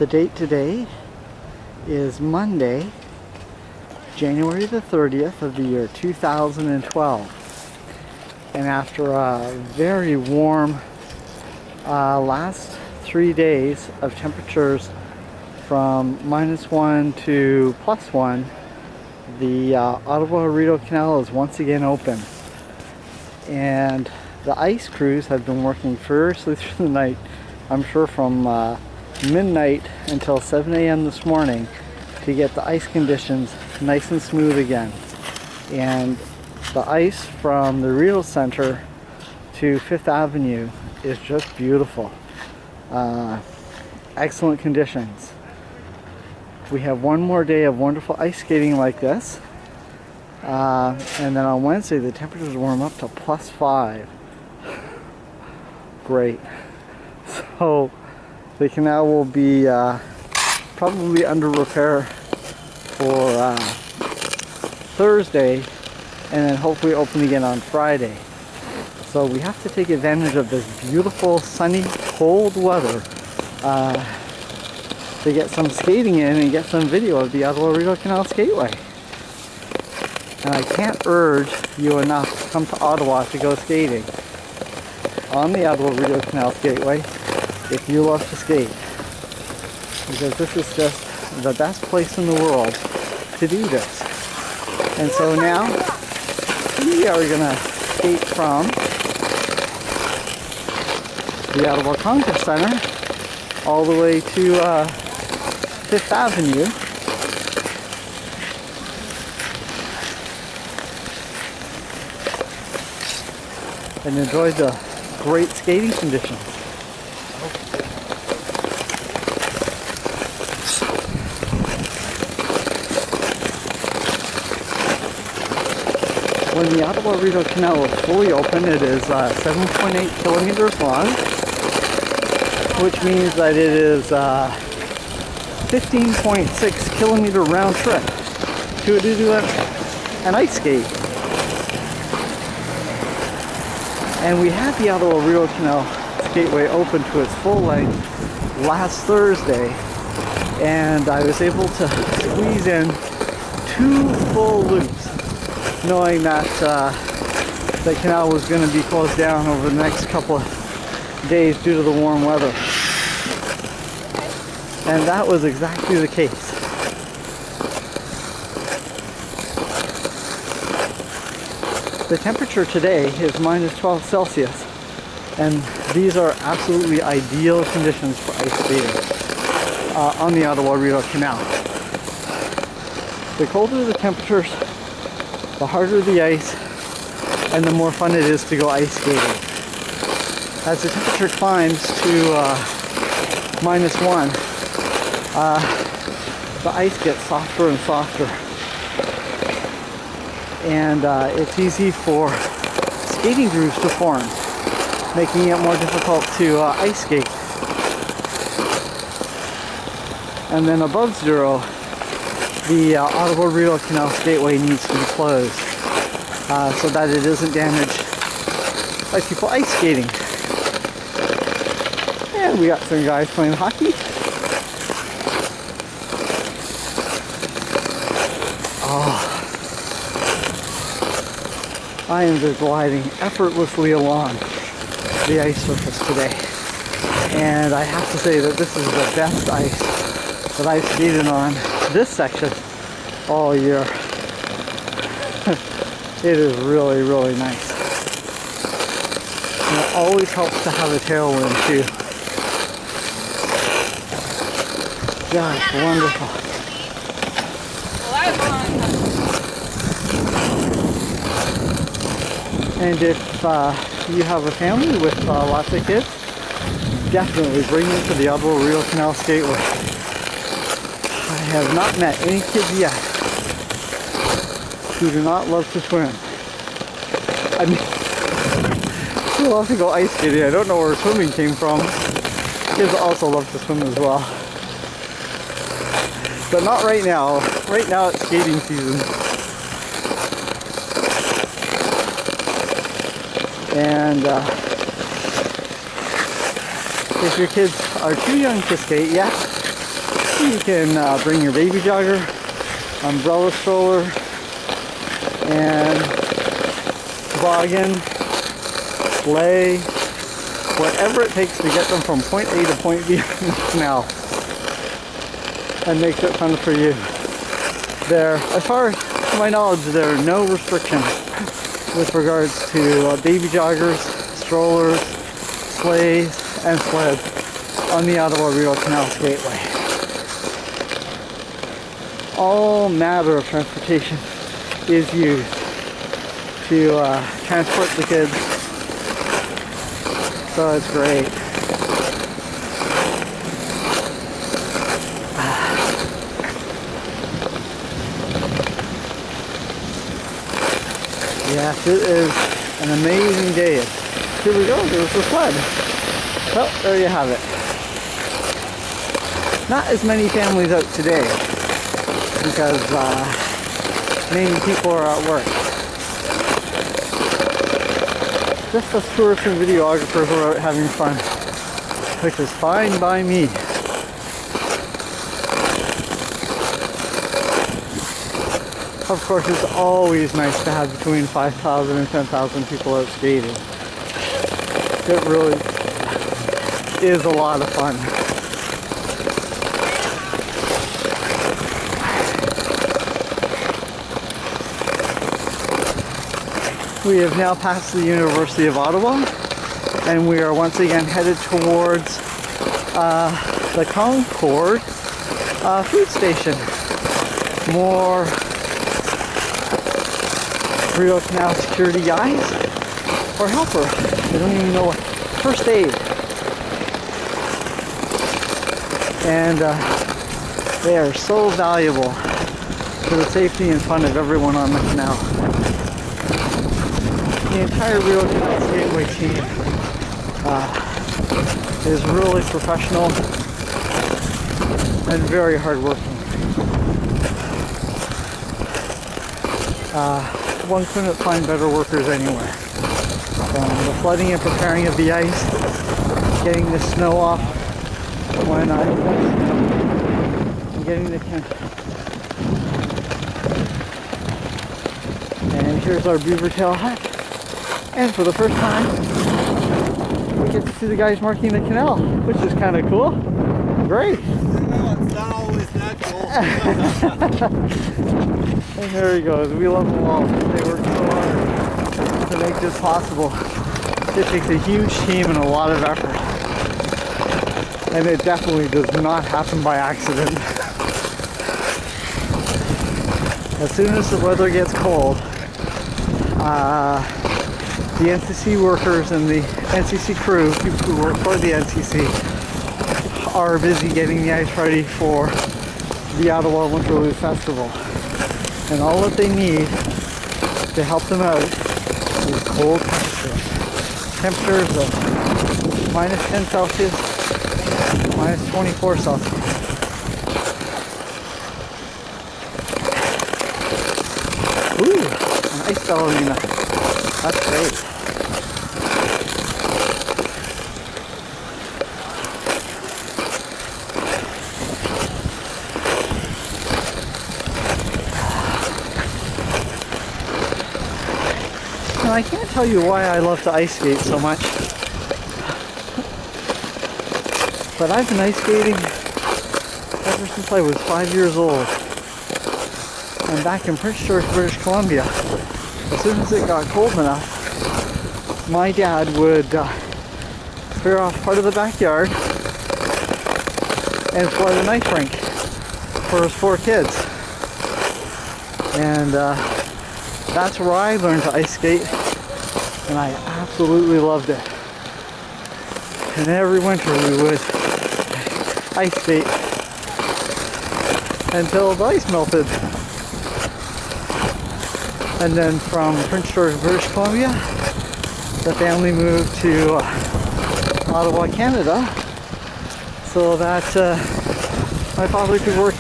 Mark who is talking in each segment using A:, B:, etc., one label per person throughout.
A: The date today is Monday, January the 30th of the year 2012. And after a very warm last 3 days of temperatures from -1 to +1, the Ottawa Rideau Canal is once again open. And the ice crews have been working furiously through the night, I'm sure from midnight until 7 a.m. this morning, to get the ice conditions nice and smooth again. And the ice from the Rideau Center to 5th Avenue is just beautiful. Excellent conditions. We have one more day of wonderful ice skating like this. And then on Wednesday the temperatures warm up to +5. Great. So the canal will be probably under repair for Thursday, and then hopefully open again on Friday. So we have to take advantage of this beautiful, sunny, cold weather to get some skating in and get some video of the Ottawa Rideau Canal Skateway. And I can't urge you enough to come to Ottawa to go skating on the Ottawa Rideau Canal Skateway if you love to skate, because this is just the best place in the world to do this. And so now we are gonna skate from the Ottawa Congress Center all the way to 5th Avenue. And enjoy the great skating conditions. When the Ottawa Rideau Canal is fully open, it is 7.8 kilometers long, which means that it is 15.6 kilometer round trip to do an ice skate. And we had the Ottawa Rideau Canal Skateway open to its full length last Thursday, and I was able to squeeze in 2 full loops, knowing that the canal was going to be closed down over the next couple of days due to the warm weather. And that was exactly the case. The temperature today is -12 Celsius, and these are absolutely ideal conditions for ice skating on the Ottawa Rideau Canal. The colder the temperatures, the harder the ice, and the more fun it is to go ice skating. As the temperature climbs to -1, the ice gets softer and softer. And it's easy for skating grooves to form, making it more difficult to ice skate. And then above 0, the Ottawa Rideau Canal Skateway needs to be closed so that it isn't damaged by people ice skating. And we got some guys playing hockey. Oh. I am just gliding effortlessly along the ice surface today. And I have to say that this is the best ice that I've skated on this section all year. It is really, really nice. And it always helps to have a tailwind too. Just wonderful. And if you have a family with lots of kids, definitely bring them to the Ottawa Rideau Canal Skateway. I have not met any kids yet who do not love to swim. I mean, who love to go ice skating? I don't know where swimming came from. Kids also love to swim as well. But not right now. Right now it's skating season. And if your kids are too young to skate yet, You can bring your baby jogger, umbrella stroller, and toboggan, sleigh, whatever it takes to get them from point A to point B on the canal, and makes it fun for you. There, as far as to my knowledge, there are no restrictions with regards to baby joggers, strollers, sleighs, and sleds on the Ottawa Rideau Canal Skateway. All matter of transportation is used to transport the kids, so it's great. Yes, it is an amazing day. Here we go, there's the sled. So, there you have it. Not as many families out today because many people are at work. Just us tourists and videographers are out having fun, which is fine by me. Of course, it's always nice to have between 5,000 and 10,000 people out skating. It really is a lot of fun. We have now passed the University of Ottawa, and we are once again headed towards the Concord food station. More Rideau Canal security guys or helper. I don't even know what. First aid. And they are so valuable to the safety and fun of everyone on the canal. The entire Rideau Canal Skateway team is really professional and very hardworking. One couldn't find better workers anywhere. The flooding and preparing of the ice, getting the snow off when and getting the and here's our beaver tail hut. And for the first time, we get to see the guys marking the canal, which is kind of cool. Great.
B: No, it's not always that cool.
A: And there he goes. We love them all. They work so hard to make this possible. It takes a huge team and a lot of effort. And it definitely does not happen by accident. As soon as the weather gets cold, the NCC workers and the NCC crew, people who work for the NCC, are busy getting the ice ready for the Ottawa Winterlude Festival. And all that they need to help them out is cold temperatures. Temperatures of minus 10 Celsius, minus 24 Celsius. Ooh, an ice ballerina. That's great. I can't tell you why I love to ice skate so much, but I've been ice skating ever since I was 5 years old. And back in Prince George, British Columbia, as soon as it got cold enough, my dad would clear off part of the backyard and flood an ice rink for his 4 kids. And that's where I learned to ice skate, and I absolutely loved it. And every winter we would ice skate until the ice melted. And then from Prince George, British Columbia, the family moved to Ottawa, Canada, so that my father could work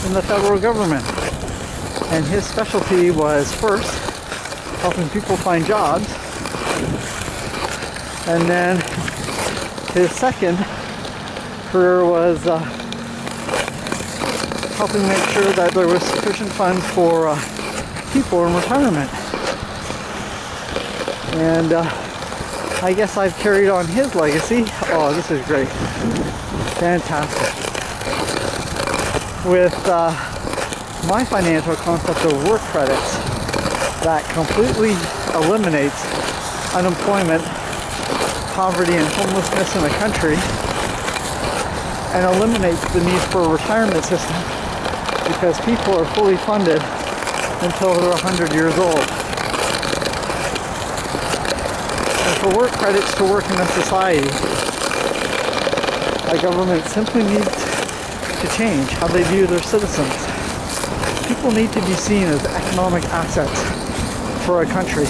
A: in the federal government. And his specialty was first helping people find jobs, and then his second career was helping make sure that there was sufficient funds for people in retirement. And I guess I've carried on his legacy. Oh, this is great. Fantastic. With my financial concept of work credits that completely eliminates unemployment, poverty, and homelessness in the country, and eliminates the need for a retirement system because people are fully funded until they're 100 years old. And for work credits to work in a society, a government simply needs to change how they view their citizens. People need to be seen as economic assets for a country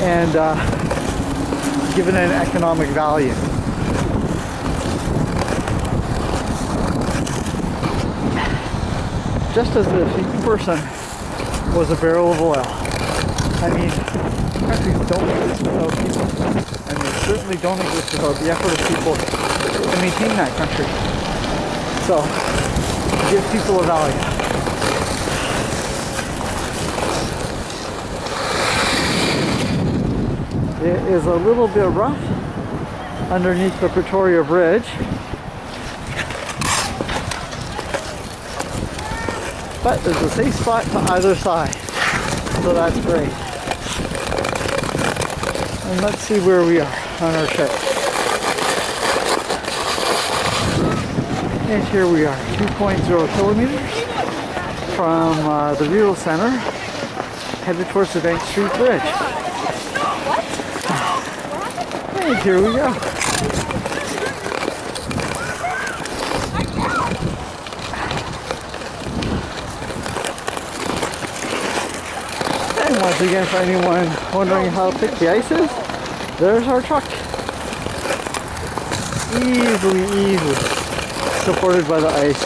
A: and given an economic value. Just as if each person was a barrel of oil. I mean, countries don't exist without people, and they certainly don't exist without the effort of people to maintain that country. So, give people a value. It is a little bit rough underneath the Pretoria Bridge. But there's a safe spot to either side, so that's great. And let's see where we are on our trip. And here we are, 2.0 kilometers from the Rideau Center, headed towards the Bank Street Bridge. And here we go. And once again, for anyone wondering how thick the ice is, there's our truck. Easily supported by the ice.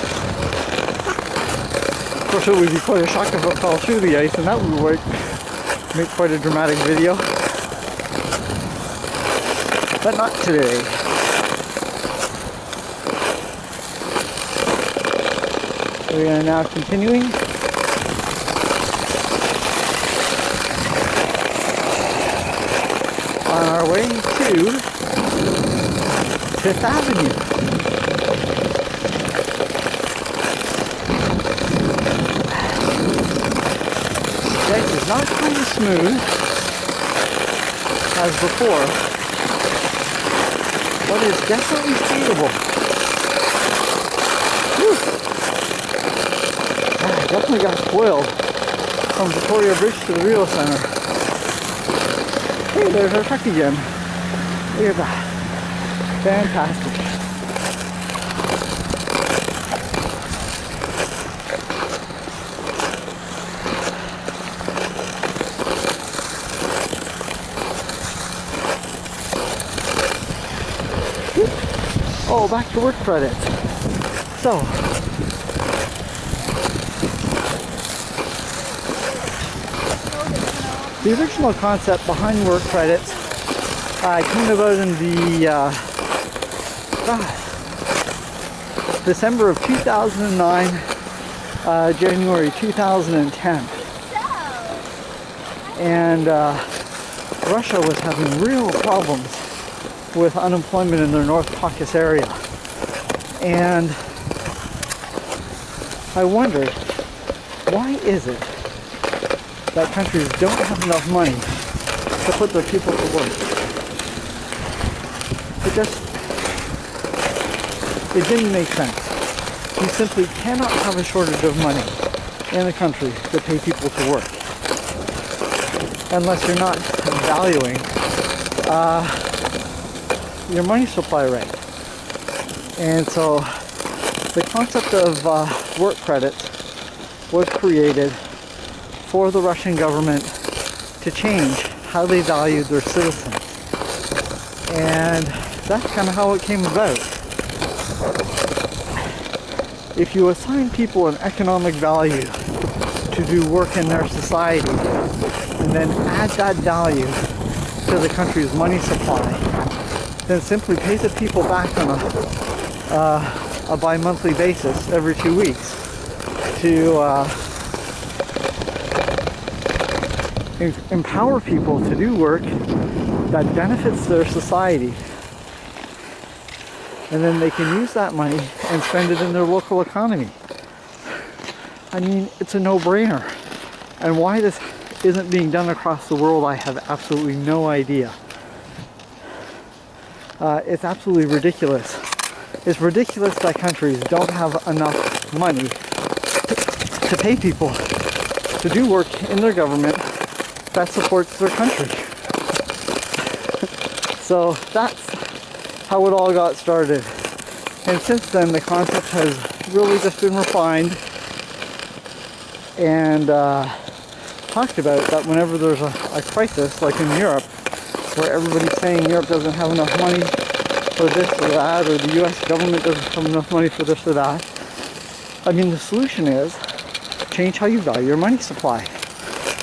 A: Of course, it would be quite a shock if it fell through the ice, and that would make quite a dramatic video. But not today. We are now continuing on our way to Fifth Avenue. The ice is not quite as smooth as before, but it's definitely skateable. I definitely got spoiled from Pretoria Bridge to the Rideau Center. Hey, there's our truck again. Look at that. Fantastic. Oh, back to work credits. So, the original concept behind work credits came about in the December of 2009, January 2010. And Russia was having real problems with unemployment in their North Caucasus area. And I wondered, why is it that countries don't have enough money to put their people to work? It didn't make sense. You simply cannot have a shortage of money in a country to pay people to work unless you're not valuing your money supply right. And so the concept of work credits was created for the Russian government to change how they valued their citizens. And that's kind of how it came about. If you assign people an economic value to do work in their society and then add that value to the country's money supply, then simply pay the people back on a bi-monthly basis every 2 weeks to empower people to do work that benefits their society. And then they can use that money and spend it in their local economy. I mean, it's a no-brainer. And why this isn't being done across the world, I have absolutely no idea. It's absolutely ridiculous. It's ridiculous that countries don't have enough money to pay people to do work in their government that supports their country. So that's how it all got started. And since then, the concept has really just been refined and talked about that whenever there's a crisis, like in Europe, where everybody's saying Europe doesn't have enough money for this or that, or the US government doesn't have enough money for this or that. I mean, the solution is change how you value your money supply.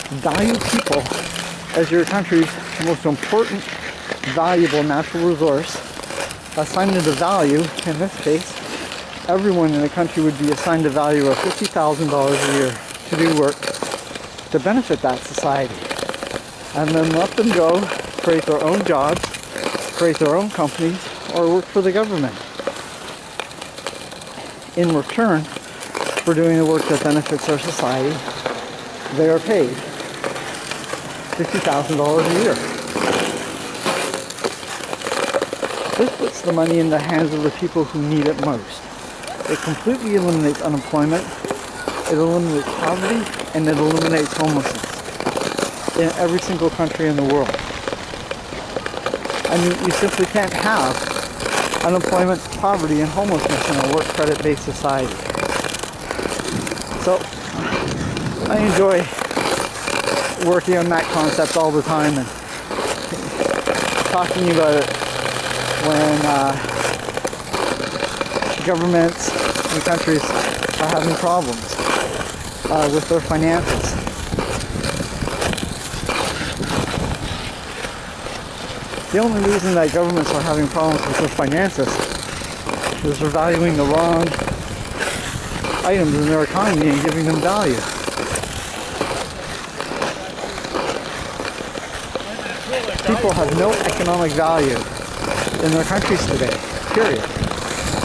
A: Value people as your country's most important, valuable natural resource. Assigned it a value, in this case, everyone in the country would be assigned a value of $50,000 a year to do work to benefit that society. And then let them go, create their own jobs, create their own companies, or work for the government. In return for doing the work that benefits our society, they are paid $50,000 a year. This puts the money in the hands of the people who need it most. It completely eliminates unemployment, it eliminates poverty, and it eliminates homelessness in every single country in the world. I mean, you simply can't have unemployment, poverty, and homelessness in a work credit-based society. So, I enjoy working on that concept all the time and talking about it when governments and countries are having problems with their finances. The only reason that governments are having problems with their finances is they're valuing the wrong items in their economy and giving them value. People have no economic value in their countries today, period.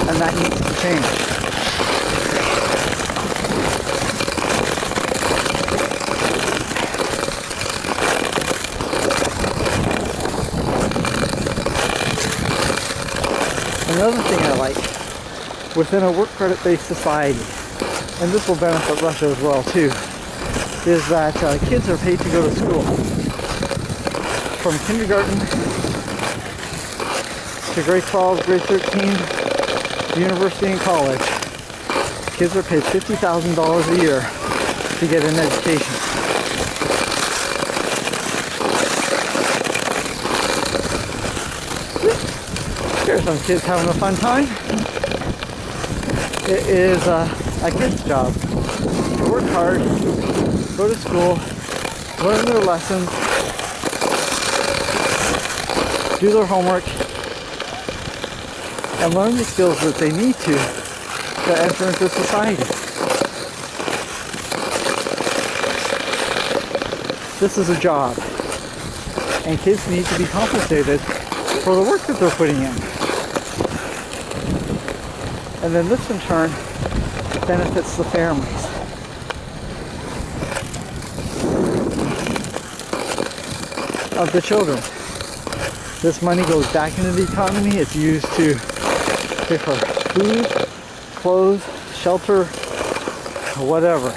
A: And that needs to change. Another thing I like within a work credit-based society, and this will benefit Russia as well too, is that kids are paid to go to school. From kindergarten to grade 12, grade 13, university and college, kids are paid $50,000 a year to get an education. Here's some kids having a fun time. It is a kid's job to work hard, go to school, learn their lessons, do their homework, and learn the skills that they need to enter into society. This is a job, and kids need to be compensated for the work that they're putting in. And then this in turn benefits the families. Of the children. This money goes back into the economy. It's used to pay for food, clothes, shelter, whatever.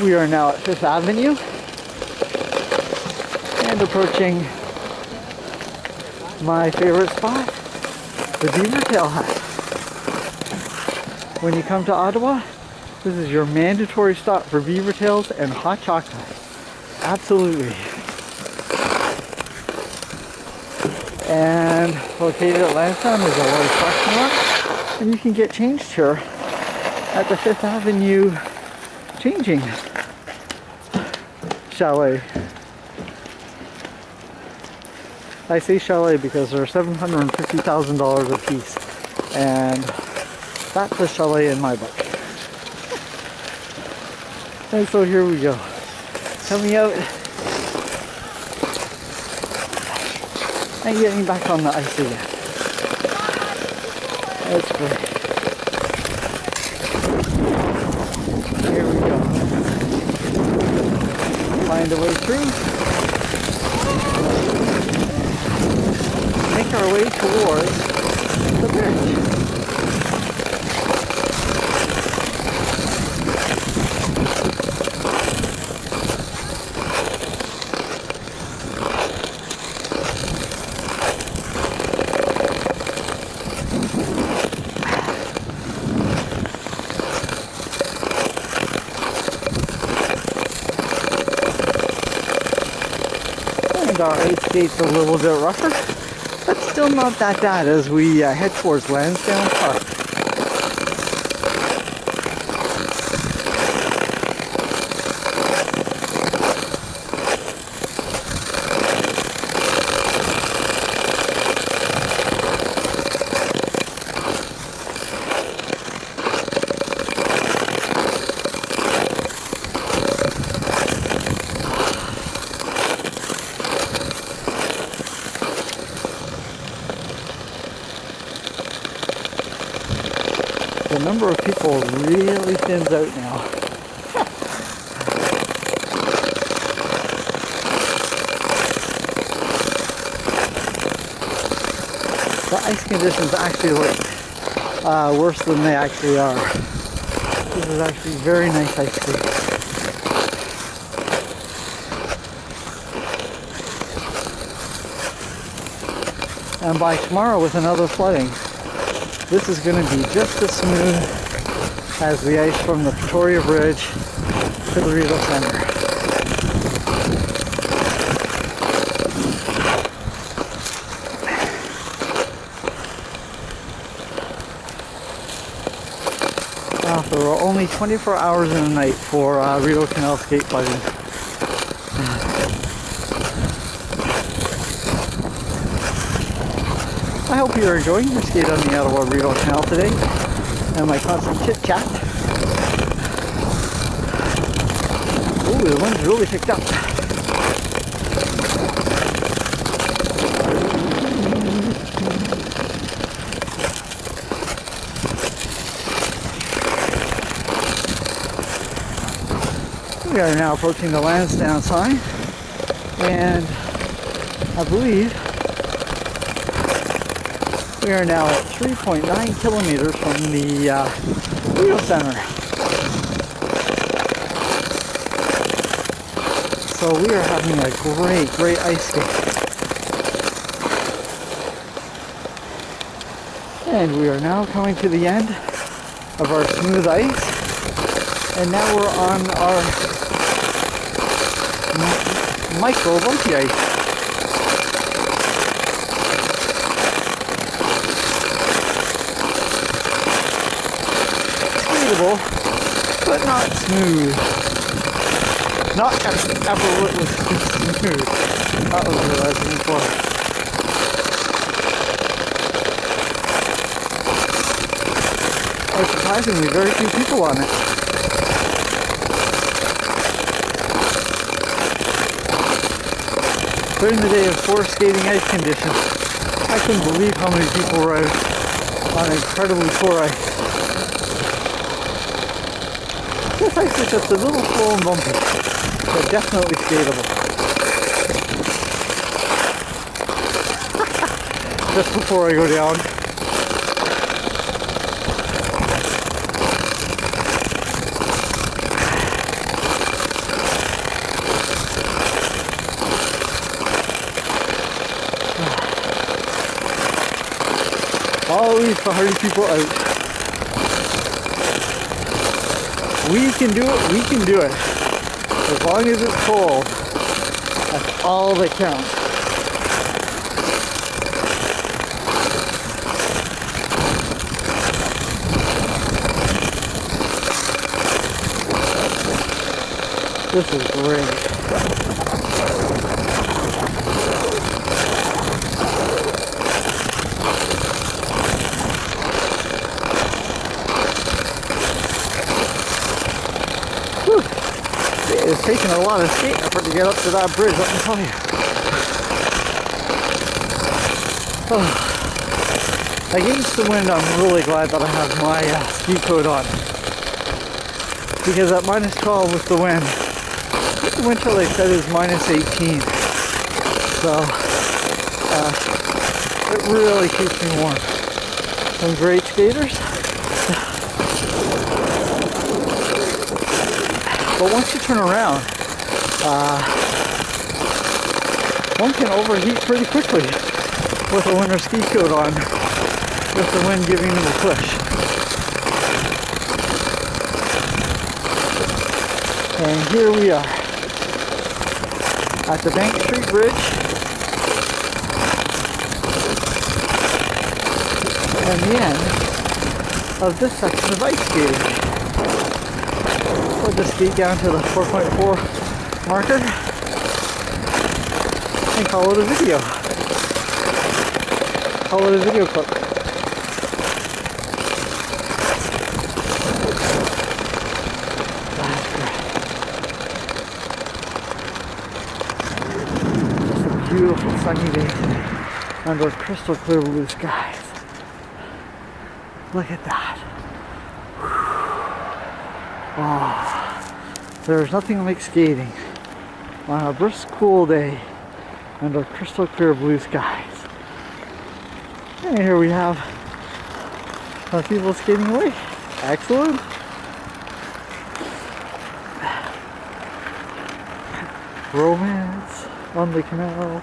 A: We are now at 5th Avenue and approaching my favorite spot, the Beaver Tail Hut. When you come to Ottawa, this is your mandatory stop for beaver tails and hot chocolate. Absolutely. And located at Landsdowne is a large parking lot, and you can get changed here at the 5th Avenue changing chalet. I say chalet because they're $750,000 a piece, and that's a chalet in my book. And so here we go, coming out and getting back on the ice again. That's great. Here we go. Find a way through. Make our way towards the bridge. And our ice skate's a little bit rougher, but still not that bad as we head towards Landsdowne Park. The number of people really thins out now. The ice conditions actually look worse than they actually are. This is actually very nice ice cream. And by tomorrow with another flooding, this is going to be just as smooth as the ice from the Pretoria Bridge to the Rideau Center. There are only 24 hours in a night for Rideau Canal skateboarding. I hope you're enjoying your skate on the Ottawa Rideau Canal today and my constant chit chat. Ooh, the wind's really picked up. We are now approaching the Landsdowne sign, and I believe we are now at 3.9 kilometers from the Rideau Center. So we are having a great ice skate. And we are now coming to the end of our smooth ice. And now we're on our micro bumpy ice. But not smooth. Not effortlessly smooth. That was what I was looking for. There's surprisingly very few people on it. During the day of poor skating ice conditions, I couldn't believe how many people were out on incredibly poor ice. This ice is just a little slow and bumpy, but definitely skatable. Just before I go down. Always the hardy people out. We can do it, we can do it. As long as it's cold, that's all that counts. This is great. taken a lot of skate effort to get up to that bridge, let me tell you. Oh. Against the wind, I'm really glad that I have my ski coat on. Because at minus 12 with the wind, the wind chill they said is minus 18. So, it really keeps me warm. Some great skaters. But once you turn around, one can overheat pretty quickly with a winter ski coat on, with the wind giving them a push. And here we are at the Bank Street Bridge, and the end of this section of ice skating. We'll just skate down to the 4.4 marker and call it a video. Call it a video clip. That's great. Just a beautiful sunny day today under crystal clear blue skies. Look at that. Oh, there's nothing like skating on a brisk, cool day under crystal clear blue skies. And here we have some people skating away. Excellent. Romance on the canal.